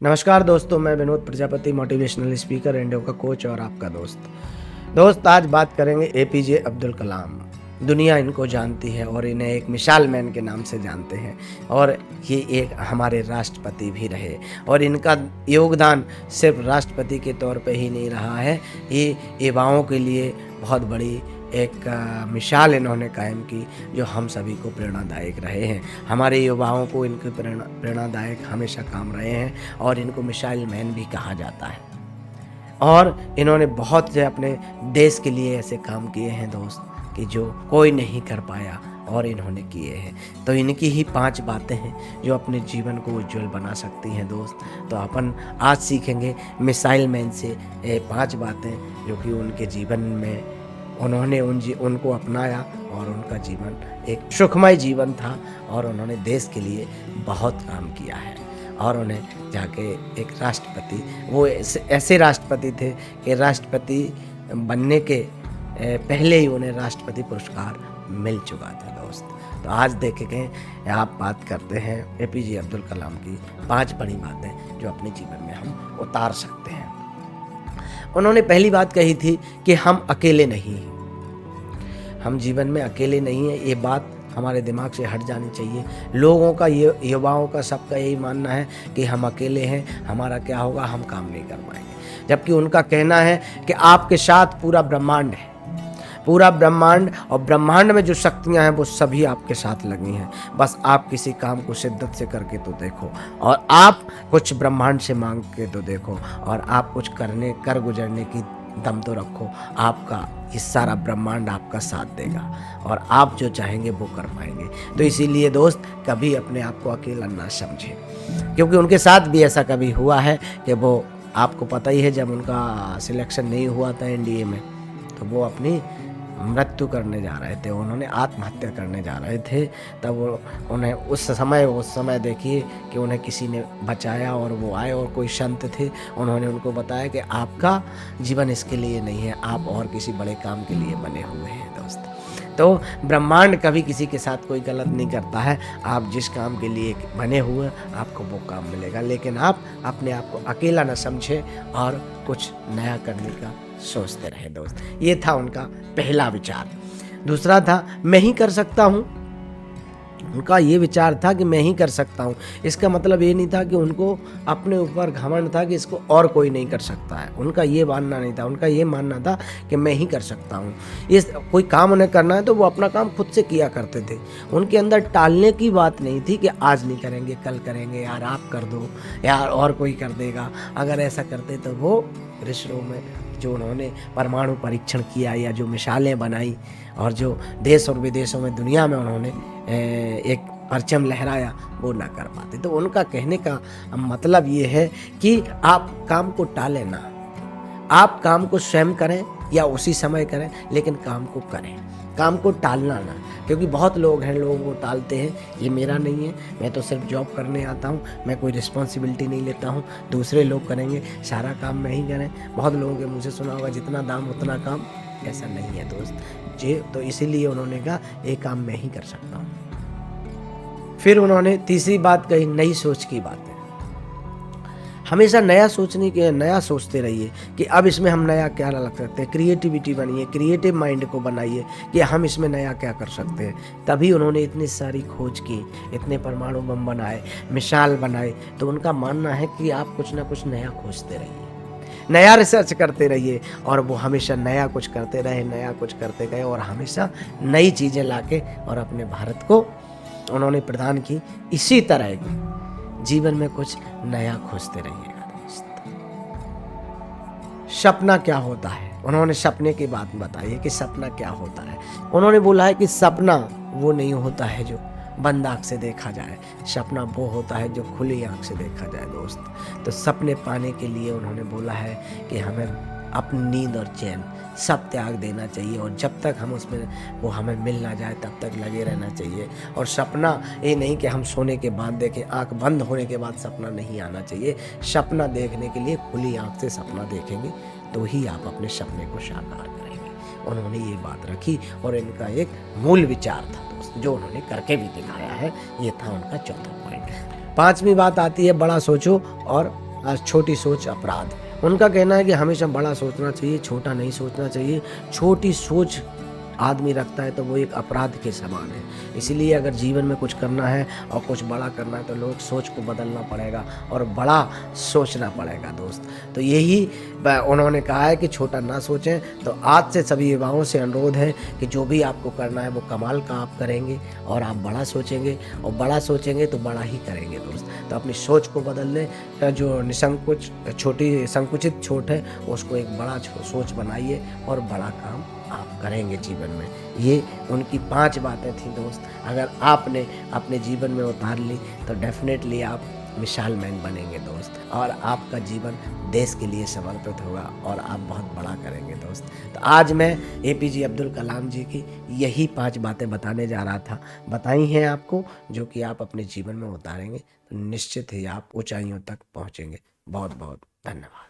नमस्कार दोस्तों, मैं Vinod Prajapati, motivational speaker, India का कोच और आपका दोस्त। आज बात करेंगे एपीजे अब्दुल कलाम। दुनिया इनको जानती है और इन्हें एक मिसाल मैन के नाम से जानते हैं और ये एक हमारे राष्ट्रपति भी रहे और इनका योगदान सिर्फ राष्ट्रपति के तौर पे ही नहीं रहा है, ये युवाओं के लिए बहुत बड़ी एक मिसाल इन्होंने कायम की जो हम सभी को प्रेरणादायक रहे हैं। हमारे युवाओं को इनके प्रेरणादायक हमेशा काम रहे हैं और इनको मिसाइल मैन भी कहा जाता है और इन्होंने बहुत से अपने देश के लिए ऐसे काम किए हैं दोस्त कि जो कोई नहीं कर पाया और इन्होंने किए हैं। तो इनकी ही 5 बातें हैं जो अपने जीवन को उज्जवल बना सकती हैं दोस्त। तो अपन आज सीखेंगे मिसाइल मैन से 5 बातें जो कि उनके जीवन में उन्होंने उनको अपनाया और उनका जीवन एक सुखमय जीवन था और उन्होंने देश के लिए बहुत काम किया है और उन्हें जाके एक राष्ट्रपति, वो ऐसे राष्ट्रपति थे कि राष्ट्रपति बनने के पहले ही उन्हें राष्ट्रपति पुरस्कार मिल चुका था दोस्त। तो आज देखेंगे, आप बात करते हैं एपीजे अब्दुल कलाम की 5 बड़ी बातें जो अपने जीवन में हम उतार सकते हैं। उन्होंने पहली बात कही थी कि हम अकेले नहीं हैं, हम जीवन में अकेले नहीं हैं। ये बात हमारे दिमाग से हट जानी चाहिए। लोगों का, ये युवाओं का, सबका यही मानना है कि हम अकेले हैं, हमारा क्या होगा, हम काम नहीं कर पाएंगे। जबकि उनका कहना है कि आपके साथ पूरा ब्रह्मांड है, पूरा ब्रह्मांड, और ब्रह्मांड में जो शक्तियां हैं वो सभी आपके साथ लगी हैं। बस आप किसी काम को शिद्दत से करके तो देखो और आप कुछ ब्रह्मांड से मांग के तो देखो और आप कुछ कर गुजरने की दम तो रखो। आपका ये सारा ब्रह्मांड आपका साथ देगा और आप जो चाहेंगे वो कर पाएंगे। तो इसीलिए दोस्त, कभी अपने आप को अकेला ना समझें, क्योंकि उनके साथ भी ऐसा कभी हुआ है कि वो, आपको पता ही है, जब उनका सिलेक्शन नहीं हुआ था एनडीए में तो वो अपनी मृत्यु करने जा रहे थे, उन्होंने आत्महत्या करने जा रहे थे। तब वो उन्हें उस समय देखिए कि उन्हें किसी ने बचाया और वो आए और कोई संत थे, उन्होंने उनको बताया कि आपका जीवन इसके लिए नहीं है, आप और किसी बड़े काम के लिए बने हुए हैं दोस्त। तो ब्रह्मांड कभी किसी के साथ कोई गलत नहीं करता है। आप जिस काम के लिए बने हुए आपको वो काम मिलेगा, लेकिन आप अपने आप को अकेला न समझें और कुछ नया करने का सोचते रहे दोस्त। ये था उनका पहला विचार। दूसरा था, मैं ही कर सकता हूँ। उनका ये विचार था कि मैं ही कर सकता हूँ। इसका मतलब ये नहीं था कि उनको अपने ऊपर घमंड था कि इसको और कोई नहीं कर सकता है, उनका ये मानना नहीं था। उनका ये मानना था कि मैं ही कर सकता हूँ। इस कोई काम उन्हें करना है तो वो अपना काम खुद से किया करते थे। उनके अंदर टालने की बात नहीं थी कि आज नहीं करेंगे, कल करेंगे, यार आप कर दो, यार और कोई कर देगा। अगर ऐसा करते तो वो इसरो में जो उन्होंने परमाणु परीक्षण किया या जो मिसाइलें बनाई और जो देश और विदेशों में, दुनिया में उन्होंने एक परचम लहराया, वो ना कर पाते। तो उनका कहने का मतलब ये है कि आप काम को टालें ना, आप काम को स्वयं करें या उसी समय करें, लेकिन काम को करें, काम को टालना ना। क्योंकि बहुत लोग हैं, लोग वो टालते हैं, ये मेरा नहीं है, मैं तो सिर्फ जॉब करने आता हूँ, मैं कोई रिस्पॉन्सिबिलिटी नहीं लेता हूँ, दूसरे लोग करेंगे, सारा काम मैं ही करें। बहुत लोगों के मुझे सुना होगा, जितना दाम उतना काम। ऐसा नहीं है दोस्त जी। तो इसीलिए उन्होंने कहा ये काम मैं ही कर सकता हूँ। फिर उन्होंने तीसरी बात कही, नई सोच की बात है। हमेशा नया सोचते रहिए कि अब इसमें हम नया क्या लग सकते हैं। क्रिएटिविटी बनिए, क्रिएटिव माइंड को बनाइए कि हम इसमें नया क्या कर सकते हैं। तभी उन्होंने इतनी सारी खोज की, इतने परमाणु बम बनाए, मिसाइल बनाए। तो उनका मानना है कि आप कुछ ना कुछ नया खोजते रहिए, नया रिसर्च करते रहिए और वो हमेशा नया कुछ करते रहे, नया कुछ करते गए और हमेशा नई चीज़ें लाके और अपने भारत को उन्होंने प्रदान की। इसी तरह जीवन में कुछ नया खोजते रहिएगा दोस्त। सपना क्या होता है, उन्होंने सपने की बात बताई है कि सपना क्या होता है। उन्होंने बोला है कि सपना वो नहीं होता है जो बंद आँख से देखा जाए, सपना वो होता है जो खुली आँख से देखा जाए दोस्त। तो सपने पाने के लिए उन्होंने बोला है कि हमें अपनी नींद और चैन सब त्याग देना चाहिए और जब तक हम उसमें वो हमें मिल ना जाए तब तक लगे रहना चाहिए। और सपना ये नहीं कि हम सोने के बाद देखें, आंख बंद होने के बाद सपना नहीं आना चाहिए। सपना देखने के लिए खुली आंख से सपना देखेंगे तो ही आप अपने सपने को साकार करेंगे। उन्होंने ये बात रखी और इनका एक मूल विचार था दोस्त, जो उन्होंने करके भी दिखाया है। ये था उनका चौथा पॉइंट। 5वीं बात आती है, बड़ा सोचो और छोटी सोच अपराध। उनका कहना है कि हमेशा बड़ा सोचना चाहिए, छोटा नहीं सोचना चाहिए। छोटी सोच आदमी रखता है तो वो एक अपराध के समान है। इसीलिए अगर जीवन में कुछ करना है और कुछ बड़ा करना है तो लोग सोच को बदलना पड़ेगा और बड़ा सोचना पड़ेगा दोस्त। तो यही उन्होंने कहा है कि छोटा ना सोचें। तो आज से सभी युवाओं से अनुरोध है कि जो भी आपको करना है वो कमाल का आप करेंगे और आप बड़ा सोचेंगे और बड़ा सोचेंगे तो बड़ा ही करेंगे दोस्त। तो अपनी सोच को बदल लें। जो संकुचित सोच है उसको एक बड़ा सोच बनाइए और बड़ा काम आप करेंगे जीवन में। ये उनकी 5 बातें थी दोस्त। अगर आपने अपने जीवन में उतार ली तो डेफ़िनेटली आप मिसाल मैन बनेंगे दोस्त और आपका जीवन देश के लिए समर्पित होगा और आप बहुत बड़ा करेंगे दोस्त। तो आज मैं एपीजे अब्दुल कलाम जी की यही 5 बातें बताने जा रहा था, बताई हैं आपको, जो कि आप अपने जीवन में उतारेंगे तो निश्चित ही आप ऊँचाइयों तक पहुँचेंगे। बहुत-बहुत धन्यवाद।